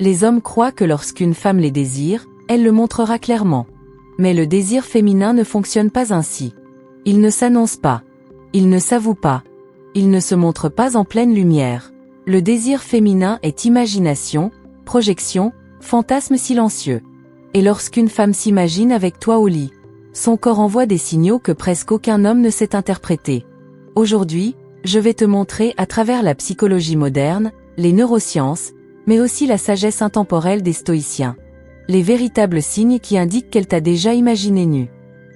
Les hommes croient que lorsqu'une femme les désire, elle le montrera clairement. Mais le désir féminin ne fonctionne pas ainsi. Il ne s'annonce pas. Il ne s'avoue pas. Il ne se montre pas en pleine lumière. Le désir féminin est imagination, projection, fantasme silencieux. Et lorsqu'une femme s'imagine avec toi au lit, son corps envoie des signaux que presque aucun homme ne sait interpréter. Aujourd'hui, je vais te montrer à travers la psychologie moderne, les neurosciences, mais aussi la sagesse intemporelle des stoïciens, les véritables signes qui indiquent qu'elle t'a déjà imaginé nu.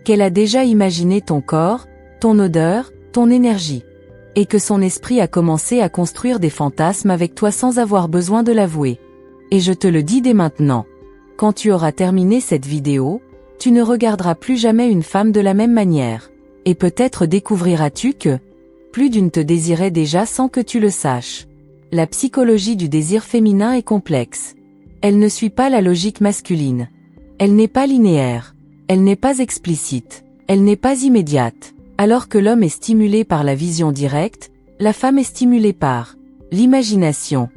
Qu'elle a déjà imaginé ton corps, ton odeur, ton énergie. Et que son esprit a commencé à construire des fantasmes avec toi sans avoir besoin de l'avouer. Et je te le dis dès maintenant. Quand tu auras terminé cette vidéo, tu ne regarderas plus jamais une femme de la même manière. Et peut-être découvriras-tu que plus d'une te désirait déjà sans que tu le saches. La psychologie du désir féminin est complexe. Elle ne suit pas la logique masculine. Elle n'est pas linéaire. Elle n'est pas explicite. Elle n'est pas immédiate. Alors que l'homme est stimulé par la vision directe, la femme est stimulée par l'imagination,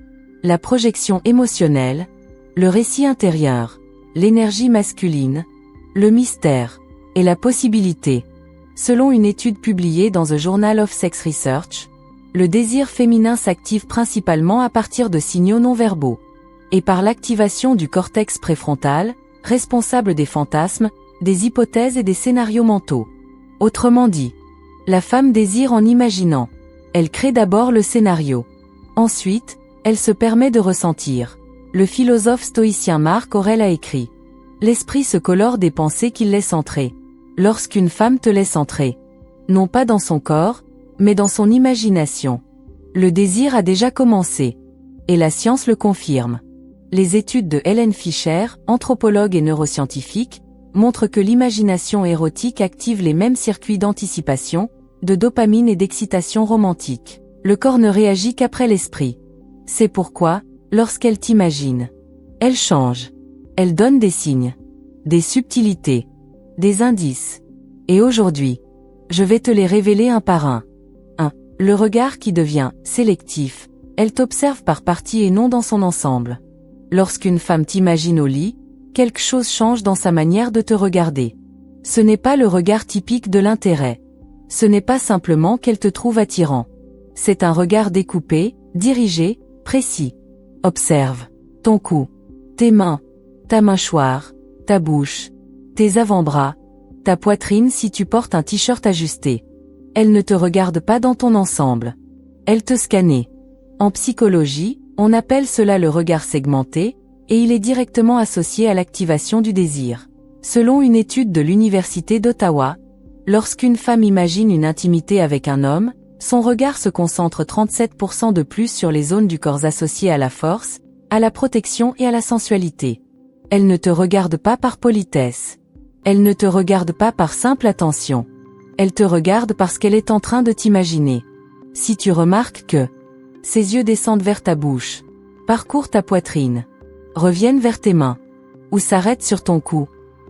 la projection émotionnelle, le récit intérieur, l'énergie masculine, le mystère et la possibilité. Selon une étude publiée dans The Journal of Sex Research, le désir féminin s'active principalement à partir de signaux non-verbaux et par l'activation du cortex préfrontal, responsable des fantasmes, des hypothèses et des scénarios mentaux. Autrement dit, la femme désire en imaginant. Elle crée d'abord le scénario. Ensuite, elle se permet de ressentir. Le philosophe stoïcien Marc Aurèle a écrit « L'esprit se colore des pensées qu'il laisse entrer. Lorsqu'une femme te laisse entrer, non pas dans son corps, mais dans son imagination, le désir a déjà commencé. Et la science le confirme. Les études de Helen Fisher, anthropologue et neuroscientifique, montrent que l'imagination érotique active les mêmes circuits d'anticipation, de dopamine et d'excitation romantique. Le corps ne réagit qu'après l'esprit. C'est pourquoi, lorsqu'elle t'imagine, elle change. Elle donne des signes, des subtilités, des indices. Et aujourd'hui, je vais te les révéler un par un. 1. Le regard qui devient sélectif. Elle t'observe par partie et non dans son ensemble. Lorsqu'une femme t'imagine au lit, quelque chose change dans sa manière de te regarder. Ce n'est pas le regard typique de l'intérêt. Ce n'est pas simplement qu'elle te trouve attirant. C'est un regard découpé, dirigé, précis. Observe ton cou, tes mains, ta mâchoire, ta bouche, tes avant-bras, ta poitrine si tu portes un t-shirt ajusté. Elle ne te regarde pas dans ton ensemble. Elle te scanne. En psychologie, on appelle cela le regard segmenté, et il est directement associé à l'activation du désir. Selon une étude de l'Université d'Ottawa, lorsqu'une femme imagine une intimité avec un homme, son regard se concentre 37% de plus sur les zones du corps associées à la force, à la protection et à la sensualité. Elle ne te regarde pas par politesse. Elle ne te regarde pas par simple attention. Elle te regarde parce qu'elle est en train de t'imaginer. Si tu remarques que ses yeux descendent vers ta bouche, parcourent ta poitrine, reviennent vers tes mains, ou s'arrêtent sur ton cou,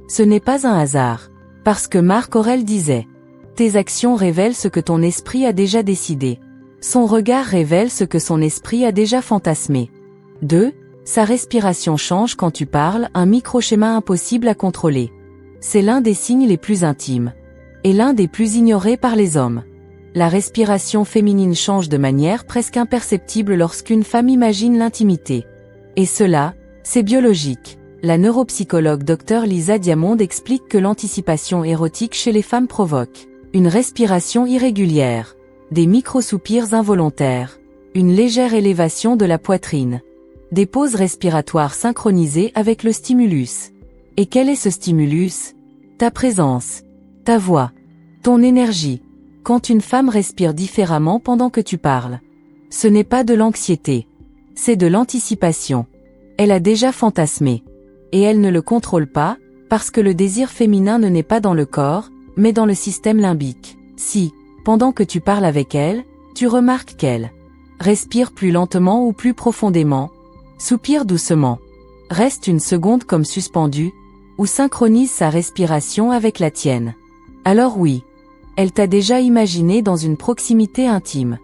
ce n'est pas un hasard. Parce que Marc Aurèle disait, tes actions révèlent ce que ton esprit a déjà décidé. Son regard révèle ce que son esprit a déjà fantasmé. 2. Sa respiration change quand tu parles, un micro-schéma impossible à contrôler. C'est l'un des signes les plus intimes. Et l'un des plus ignorés par les hommes. La respiration féminine change de manière presque imperceptible lorsqu'une femme imagine l'intimité. Et cela, c'est biologique. La neuropsychologue Dr Lisa Diamond explique que l'anticipation érotique chez les femmes provoque une respiration irrégulière, des micro-soupirs involontaires, une légère élévation de la poitrine, des pauses respiratoires synchronisées avec le stimulus. Et quel est ce stimulus? Ta présence, ta voix, ton énergie. Quand une femme respire différemment pendant que tu parles, ce n'est pas de l'anxiété, c'est de l'anticipation. Elle a déjà fantasmé. Et elle ne le contrôle pas, parce que le désir féminin ne naît pas dans le corps, mais dans le système limbique. Si, pendant que tu parles avec elle, tu remarques qu'elle respire plus lentement ou plus profondément, soupire doucement, reste une seconde comme suspendue, ou synchronise sa respiration avec la tienne. Alors oui, elle t'a déjà imaginé dans une proximité intime.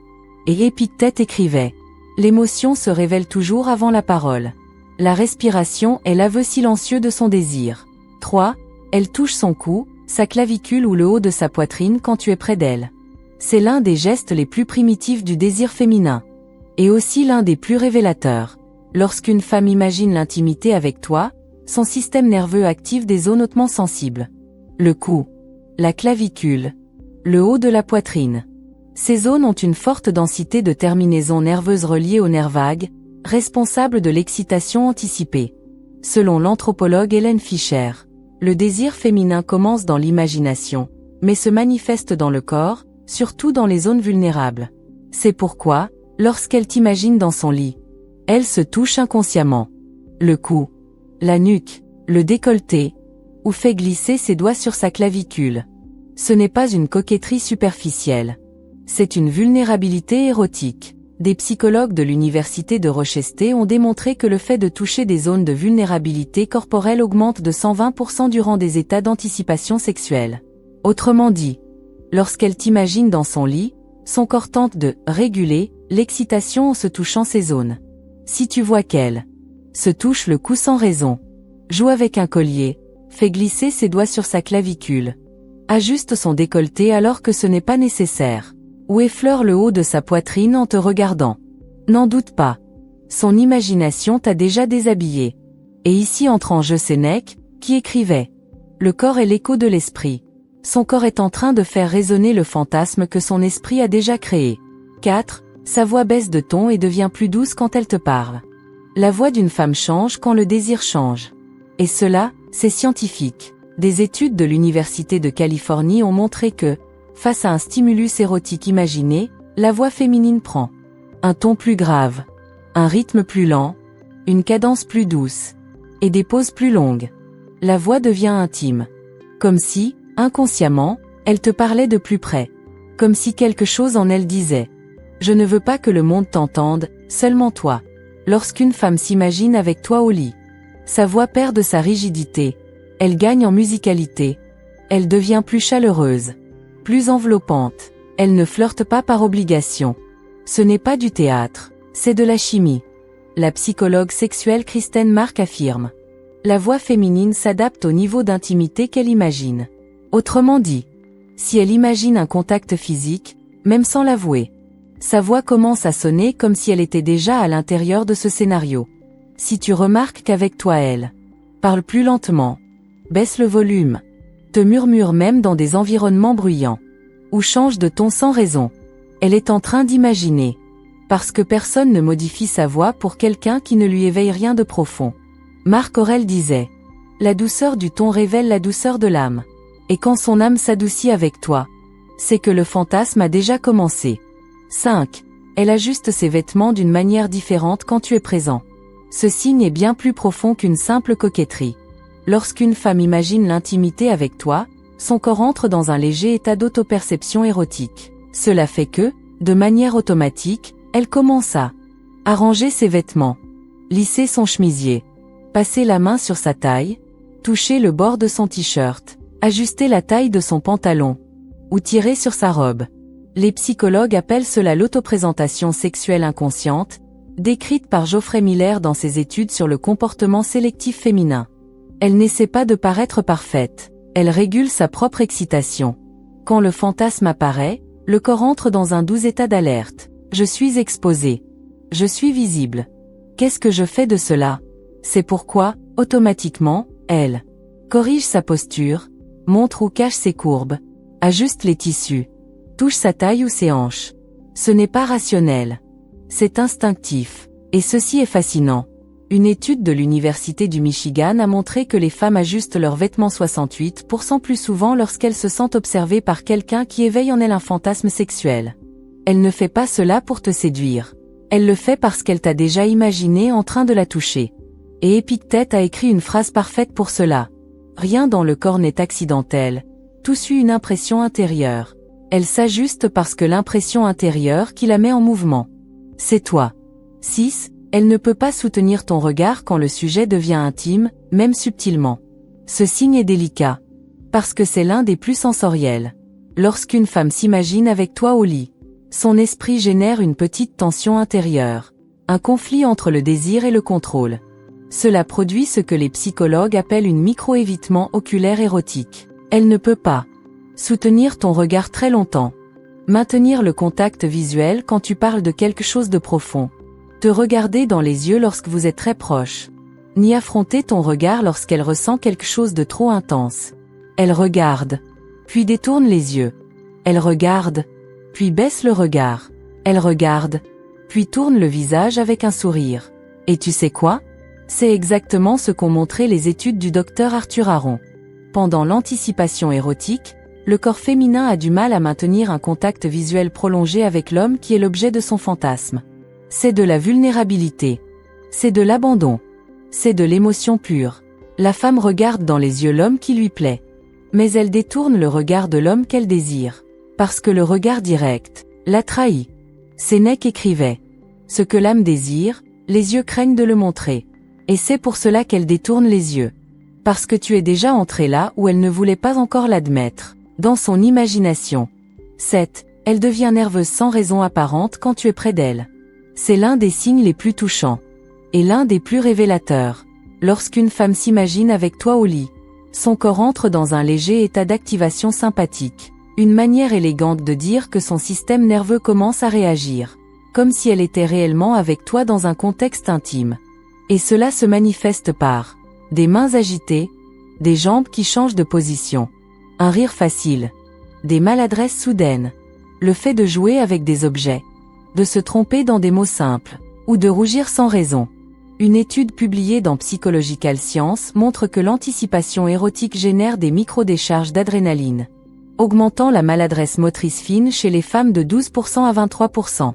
Et Épictète écrivait, l'émotion se révèle toujours avant la parole. La respiration est l'aveu silencieux de son désir. 3. Elle touche son cou, sa clavicule ou le haut de sa poitrine quand tu es près d'elle. C'est l'un des gestes les plus primitifs du désir féminin. Et aussi l'un des plus révélateurs. Lorsqu'une femme imagine l'intimité avec toi, son système nerveux active des zones hautement sensibles. Le cou, la clavicule, le haut de la poitrine. Ces zones ont une forte densité de terminaisons nerveuses reliées aux nerfs vagues, responsables de l'excitation anticipée. Selon l'anthropologue Hélène Fischer, le désir féminin commence dans l'imagination, mais se manifeste dans le corps, surtout dans les zones vulnérables. C'est pourquoi, lorsqu'elle t'imagine dans son lit, elle se touche inconsciemment. Le cou, la nuque, le décolleté, ou fait glisser ses doigts sur sa clavicule. Ce n'est pas une coquetterie superficielle. C'est une vulnérabilité érotique. Des psychologues de l'université de Rochester ont démontré que le fait de toucher des zones de vulnérabilité corporelle augmente de 120% durant des états d'anticipation sexuelle. Autrement dit, lorsqu'elle t'imagine dans son lit, son corps tente de réguler l'excitation en se touchant ces zones. Si tu vois qu'elle se touche le cou sans raison, joue avec un collier, fait glisser ses doigts sur sa clavicule, ajuste son décolleté alors que ce n'est pas nécessaire, ou effleure le haut de sa poitrine en te regardant. N'en doute pas. Son imagination t'a déjà déshabillé. Et ici entre en jeu Sénèque, qui écrivait « Le corps est l'écho de l'esprit. Son corps est en train de faire résonner le fantasme que son esprit a déjà créé. » 4. Sa voix baisse de ton et devient plus douce quand elle te parle. La voix d'une femme change quand le désir change. Et cela, c'est scientifique. Des études de l'Université de Californie ont montré que, face à un stimulus érotique imaginé, la voix féminine prend un ton plus grave, un rythme plus lent, une cadence plus douce, et des pauses plus longues. La voix devient intime. Comme si, inconsciemment, elle te parlait de plus près. Comme si quelque chose en elle disait « Je ne veux pas que le monde t'entende, seulement toi ». Lorsqu'une femme s'imagine avec toi au lit, sa voix perd de sa rigidité, elle gagne en musicalité, elle devient plus chaleureuse, plus enveloppante, elle ne flirte pas par obligation. Ce n'est pas du théâtre, c'est de la chimie. La psychologue sexuelle Kristen Mark affirme. La voix féminine s'adapte au niveau d'intimité qu'elle imagine. Autrement dit, si elle imagine un contact physique, même sans l'avouer, sa voix commence à sonner comme si elle était déjà à l'intérieur de ce scénario. Si tu remarques qu'avec toi elle parle plus lentement, baisse le volume, te murmure même dans des environnements bruyants, ou change de ton sans raison, elle est en train d'imaginer. Parce que personne ne modifie sa voix pour quelqu'un qui ne lui éveille rien de profond. Marc Aurèle disait « La douceur du ton révèle la douceur de l'âme. Et quand son âme s'adoucit avec toi, c'est que le fantasme a déjà commencé. » 5. Elle ajuste ses vêtements d'une manière différente quand tu es présent. Ce signe est bien plus profond qu'une simple coquetterie. Lorsqu'une femme imagine l'intimité avec toi, son corps entre dans un léger état d'autoperception érotique. Cela fait que, de manière automatique, elle commence à arranger ses vêtements, lisser son chemisier, passer la main sur sa taille, toucher le bord de son t-shirt, ajuster la taille de son pantalon, ou tirer sur sa robe. Les psychologues appellent cela l'autoprésentation sexuelle inconsciente, décrite par Geoffrey Miller dans ses études sur le comportement sélectif féminin. Elle n'essaie pas de paraître parfaite, elle régule sa propre excitation. Quand le fantasme apparaît, le corps entre dans un doux état d'alerte. Je suis exposé. Je suis visible. Qu'est-ce que je fais de cela? C'est pourquoi, automatiquement, elle corrige sa posture, montre ou cache ses courbes, ajuste les tissus, touche sa taille ou ses hanches. Ce n'est pas rationnel. C'est instinctif. Et ceci est fascinant. Une étude de l'Université du Michigan a montré que les femmes ajustent leurs vêtements 68% plus souvent lorsqu'elles se sentent observées par quelqu'un qui éveille en elles un fantasme sexuel. Elle ne fait pas cela pour te séduire. Elle le fait parce qu'elle t'a déjà imaginé en train de la toucher. Et Épictète a écrit une phrase parfaite pour cela. Rien dans le corps n'est accidentel. Tout suit une impression intérieure. Elle s'ajuste parce que l'impression intérieure qui la met en mouvement. C'est toi. 6. Elle ne peut pas soutenir ton regard quand le sujet devient intime, même subtilement. Ce signe est délicat. Parce que c'est l'un des plus sensoriels. Lorsqu'une femme s'imagine avec toi au lit, son esprit génère une petite tension intérieure. Un conflit entre le désir et le contrôle. Cela produit ce que les psychologues appellent une micro-évitement oculaire érotique. Elle ne peut pas soutenir ton regard très longtemps, maintenir le contact visuel quand tu parles de quelque chose de profond, te regarder dans les yeux lorsque vous êtes très proche, ni affronter ton regard lorsqu'elle ressent quelque chose de trop intense. Elle regarde, puis détourne les yeux. Elle regarde, puis baisse le regard. Elle regarde, puis tourne le visage avec un sourire. Et tu sais quoi? C'est exactement ce qu'ont montré les études du docteur Arthur Aron. Pendant l'anticipation érotique, le corps féminin a du mal à maintenir un contact visuel prolongé avec l'homme qui est l'objet de son fantasme. C'est de la vulnérabilité. C'est de l'abandon. C'est de l'émotion pure. La femme regarde dans les yeux l'homme qui lui plaît. Mais elle détourne le regard de l'homme qu'elle désire. Parce que le regard direct la trahit. Sénèque écrivait. Ce que l'âme désire, les yeux craignent de le montrer. Et c'est pour cela qu'elle détourne les yeux. Parce que tu es déjà entré là où elle ne voulait pas encore l'admettre. Dans son imagination. 7. Elle devient nerveuse sans raison apparente quand tu es près d'elle. C'est l'un des signes les plus touchants. Et l'un des plus révélateurs. Lorsqu'une femme s'imagine avec toi au lit, son corps entre dans un léger état d'activation sympathique. Une manière élégante de dire que son système nerveux commence à réagir. Comme si elle était réellement avec toi dans un contexte intime. Et cela se manifeste par des mains agitées, des jambes qui changent de position, un rire facile, des maladresses soudaines, le fait de jouer avec des objets, de se tromper dans des mots simples, ou de rougir sans raison. Une étude publiée dans Psychological Science montre que l'anticipation érotique génère des micro-décharges d'adrénaline, augmentant la maladresse motrice fine chez les femmes de 12% à 23%.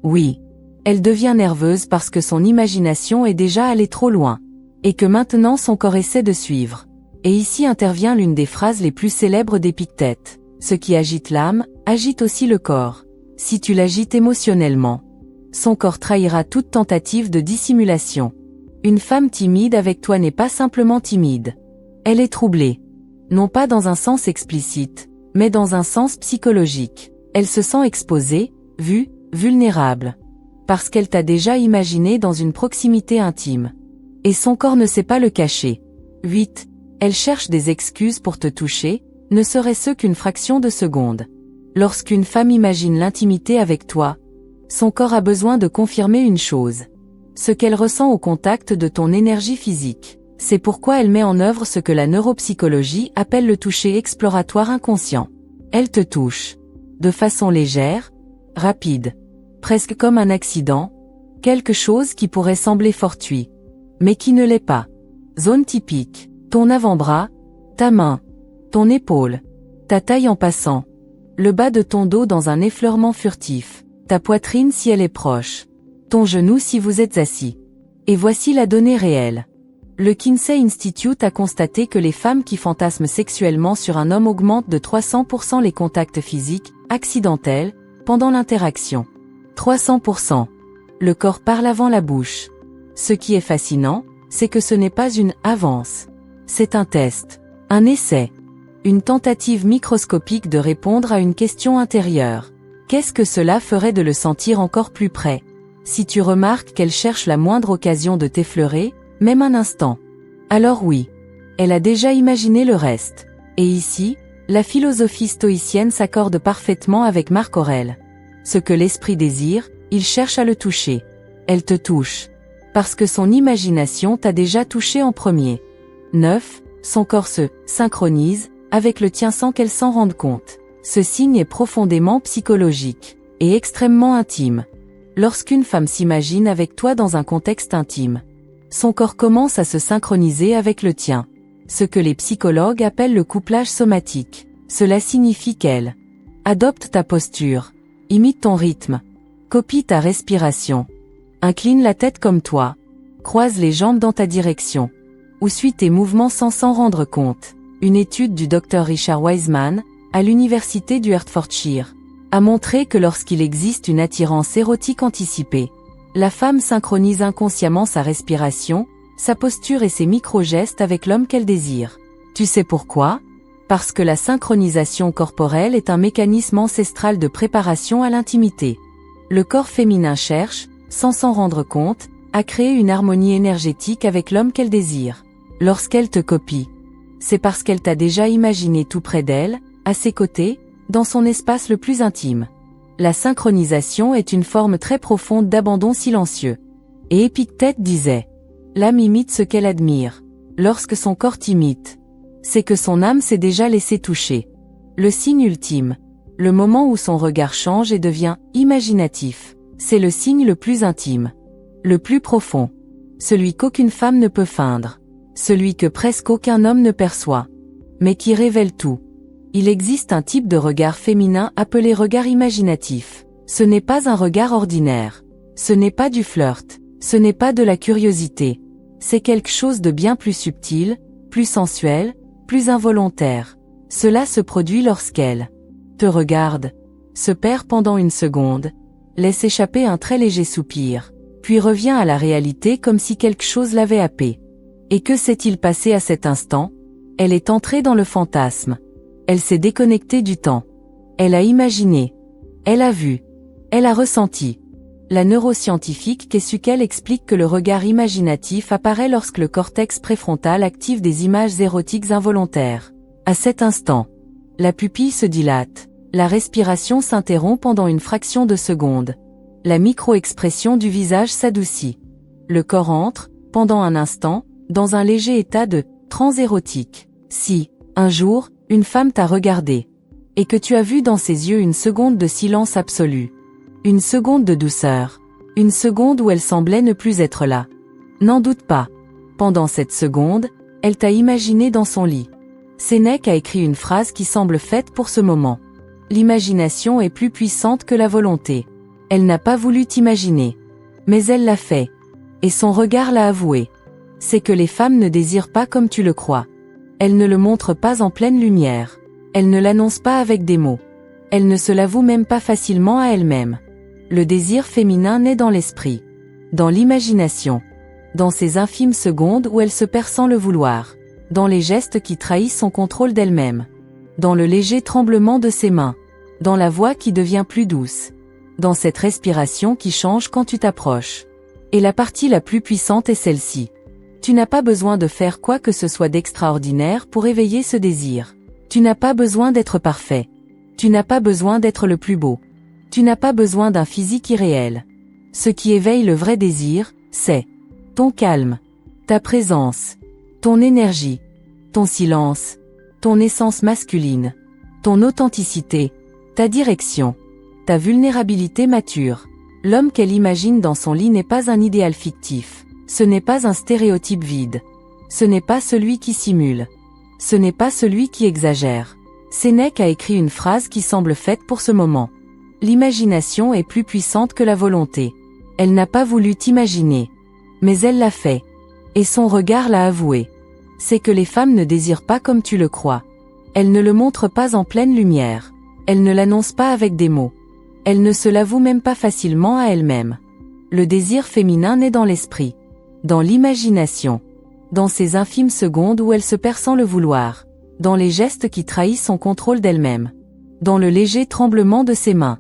Oui. Elle devient nerveuse parce que son imagination est déjà allée trop loin. Et que maintenant son corps essaie de suivre. Et ici intervient l'une des phrases les plus célèbres d'Épictète. Ce qui agite l'âme, agite aussi le corps. Si tu l'agites émotionnellement, son corps trahira toute tentative de dissimulation. Une femme timide avec toi n'est pas simplement timide. Elle est troublée. Non pas dans un sens explicite, mais dans un sens psychologique. Elle se sent exposée, vue, vulnérable. Parce qu'elle t'a déjà imaginé dans une proximité intime. Et son corps ne sait pas le cacher. 8. Elle cherche des excuses pour te toucher, ne serait-ce qu'une fraction de seconde. Lorsqu'une femme imagine l'intimité avec toi, son corps a besoin de confirmer une chose. Ce qu'elle ressent au contact de ton énergie physique. C'est pourquoi elle met en œuvre ce que la neuropsychologie appelle le toucher exploratoire inconscient. Elle te touche. De façon légère, rapide. Presque comme un accident. Quelque chose qui pourrait sembler fortuit. Mais qui ne l'est pas. Zone typique. Ton avant-bras, ta main, ton épaule, ta taille en passant, le bas de ton dos dans un effleurement furtif, ta poitrine si elle est proche, ton genou si vous êtes assis. Et voici la donnée réelle. Le Kinsey Institute a constaté que les femmes qui fantasment sexuellement sur un homme augmentent de 300% les contacts physiques, accidentels, pendant l'interaction. 300%. Le corps parle avant la bouche. Ce qui est fascinant, c'est que ce n'est pas une avance. C'est un test, un essai, une tentative microscopique de répondre à une question intérieure. Qu'est-ce que cela ferait de le sentir encore plus près? Si tu remarques qu'elle cherche la moindre occasion de t'effleurer, même un instant. Alors oui, elle a déjà imaginé le reste. Et ici, la philosophie stoïcienne s'accorde parfaitement avec Marc Aurèle. Ce que l'esprit désire, il cherche à le toucher. Elle te touche. Parce que son imagination t'a déjà touché en premier. 9. Son corps se synchronise avec le tien sans qu'elle s'en rende compte. Ce signe est profondément psychologique et extrêmement intime. Lorsqu'une femme s'imagine avec toi dans un contexte intime, son corps commence à se synchroniser avec le tien. Ce que les psychologues appellent le couplage somatique. Cela signifie qu'elle adopte ta posture, imite ton rythme, copie ta respiration, incline la tête comme toi, croise les jambes dans ta direction, ou suit tes mouvements sans s'en rendre compte. Une étude du Dr Richard Wiseman, à l'université du Hertfordshire, a montré que lorsqu'il existe une attirance érotique anticipée, la femme synchronise inconsciemment sa respiration, sa posture et ses micro-gestes avec l'homme qu'elle désire. Tu sais pourquoi? Parce que la synchronisation corporelle est un mécanisme ancestral de préparation à l'intimité. Le corps féminin cherche, sans s'en rendre compte, à créer une harmonie énergétique avec l'homme qu'elle désire. Lorsqu'elle te copie, c'est parce qu'elle t'a déjà imaginé tout près d'elle, à ses côtés, dans son espace le plus intime. La synchronisation est une forme très profonde d'abandon silencieux. Et Épictète disait: l'âme imite ce qu'elle admire. Lorsque son corps t'imite, c'est que son âme s'est déjà laissée toucher. Le signe ultime, le moment où son regard change et devient imaginatif, c'est le signe le plus intime, le plus profond, celui qu'aucune femme ne peut feindre, celui que presque aucun homme ne perçoit, mais qui révèle tout. Il existe un type de regard féminin appelé regard imaginatif. Ce n'est pas un regard ordinaire. Ce n'est pas du flirt. Ce n'est pas de la curiosité. C'est quelque chose de bien plus subtil, plus sensuel, plus involontaire. Cela se produit lorsqu'elle te regarde, se perd pendant une seconde, laisse échapper un très léger soupir, puis revient à la réalité comme si quelque chose l'avait happée. Et que s'est-il passé à cet instant? Elle est entrée dans le fantasme. Elle s'est déconnectée du temps. Elle a imaginé. Elle a vu. Elle a ressenti. La neuroscientifique Kesukel explique que le regard imaginatif apparaît lorsque le cortex préfrontal active des images érotiques involontaires. À cet instant, la pupille se dilate. La respiration s'interrompt pendant une fraction de seconde. La micro-expression du visage s'adoucit. Le corps entre, pendant un instant, dans un léger état de transe érotique. Si, un jour, une femme t'a regardé, et que tu as vu dans ses yeux une seconde de silence absolu, une seconde de douceur, une seconde où elle semblait ne plus être là. N'en doute pas. Pendant cette seconde, elle t'a imaginé dans son lit. Sénèque a écrit une phrase qui semble faite pour ce moment. L'imagination est plus puissante que la volonté. Elle n'a pas voulu t'imaginer, mais elle l'a fait. Et son regard l'a avoué. C'est que les femmes ne désirent pas comme tu le crois. Elles ne le montrent pas en pleine lumière. Elles ne l'annoncent pas avec des mots. Elles ne se l'avouent même pas facilement à elles-mêmes. Le désir féminin naît dans l'esprit, dans l'imagination, dans ces infimes secondes où elle se perd sans le vouloir, dans les gestes qui trahissent son contrôle d'elle-même, dans le léger tremblement de ses mains, dans la voix qui devient plus douce, dans cette respiration qui change quand tu t'approches. Et la partie la plus puissante est celle-ci. Tu n'as pas besoin de faire quoi que ce soit d'extraordinaire pour éveiller ce désir. Tu n'as pas besoin d'être parfait. Tu n'as pas besoin d'être le plus beau. Tu n'as pas besoin d'un physique irréel. Ce qui éveille le vrai désir, c'est ton calme, ta présence, ton énergie, ton silence, ton essence masculine, ton authenticité, ta direction, ta vulnérabilité mature. L'homme qu'elle imagine dans son lit n'est pas un idéal fictif. Ce n'est pas un stéréotype vide. Ce n'est pas celui qui simule. Ce n'est pas celui qui exagère. Sénèque a écrit une phrase qui semble faite pour ce moment. L'imagination est plus puissante que la volonté. Elle n'a pas voulu t'imaginer, mais elle l'a fait. Et son regard l'a avoué. C'est que les femmes ne désirent pas comme tu le crois. Elles ne le montrent pas en pleine lumière. Elles ne l'annoncent pas avec des mots. Elles ne se l'avouent même pas facilement à elles-mêmes. Le désir féminin naît dans l'esprit, dans l'imagination, dans ces infimes secondes où elle se perd sans le vouloir, dans les gestes qui trahissent son contrôle d'elle-même, dans le léger tremblement de ses mains,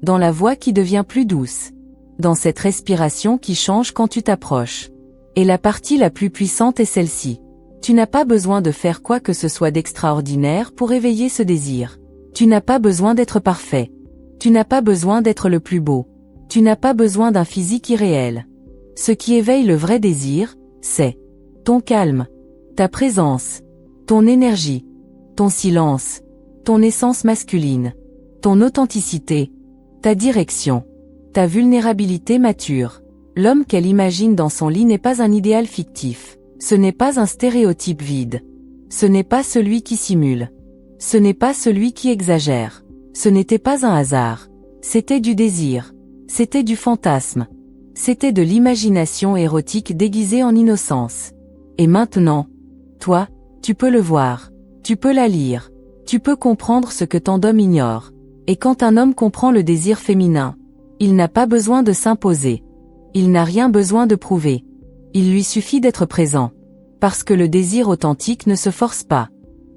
dans la voix qui devient plus douce, dans cette respiration qui change quand tu t'approches. Et la partie la plus puissante est celle-ci. Tu n'as pas besoin de faire quoi que ce soit d'extraordinaire pour éveiller ce désir. Tu n'as pas besoin d'être parfait. Tu n'as pas besoin d'être le plus beau. Tu n'as pas besoin d'un physique irréel. Ce qui éveille le vrai désir, c'est ton calme, ta présence, ton énergie, ton silence, ton essence masculine, ton authenticité, ta direction, ta vulnérabilité mature. L'homme qu'elle imagine dans son lit n'est pas un idéal fictif. Ce n'est pas un stéréotype vide. Ce n'est pas celui qui simule. Ce n'est pas celui qui exagère. Ce n'était pas un hasard. C'était du désir. C'était du fantasme. C'était de l'imagination érotique déguisée en innocence. Et maintenant, toi, tu peux le voir. Tu peux la lire. Tu peux comprendre ce que tant d'hommes ignorent. Et quand un homme comprend le désir féminin, il n'a pas besoin de s'imposer. Il n'a rien besoin de prouver. Il lui suffit d'être présent. Parce que le désir authentique ne se force pas.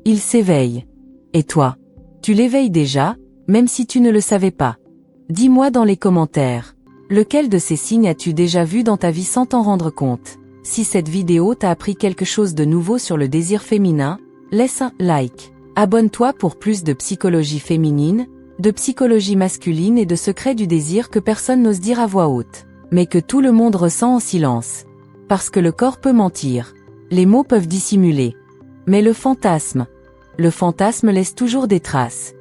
Il s'éveille. Et toi, tu l'éveilles déjà, même si tu ne le savais pas. Dis-moi dans les commentaires. Lequel de ces signes as-tu déjà vu dans ta vie sans t'en rendre compte? Si cette vidéo t'a appris quelque chose de nouveau sur le désir féminin, laisse un like. Abonne-toi pour plus de psychologie féminine, de psychologie masculine et de secrets du désir que personne n'ose dire à voix haute, mais que tout le monde ressent en silence. Parce que le corps peut mentir. Les mots peuvent dissimuler. Mais le fantasme laisse toujours des traces.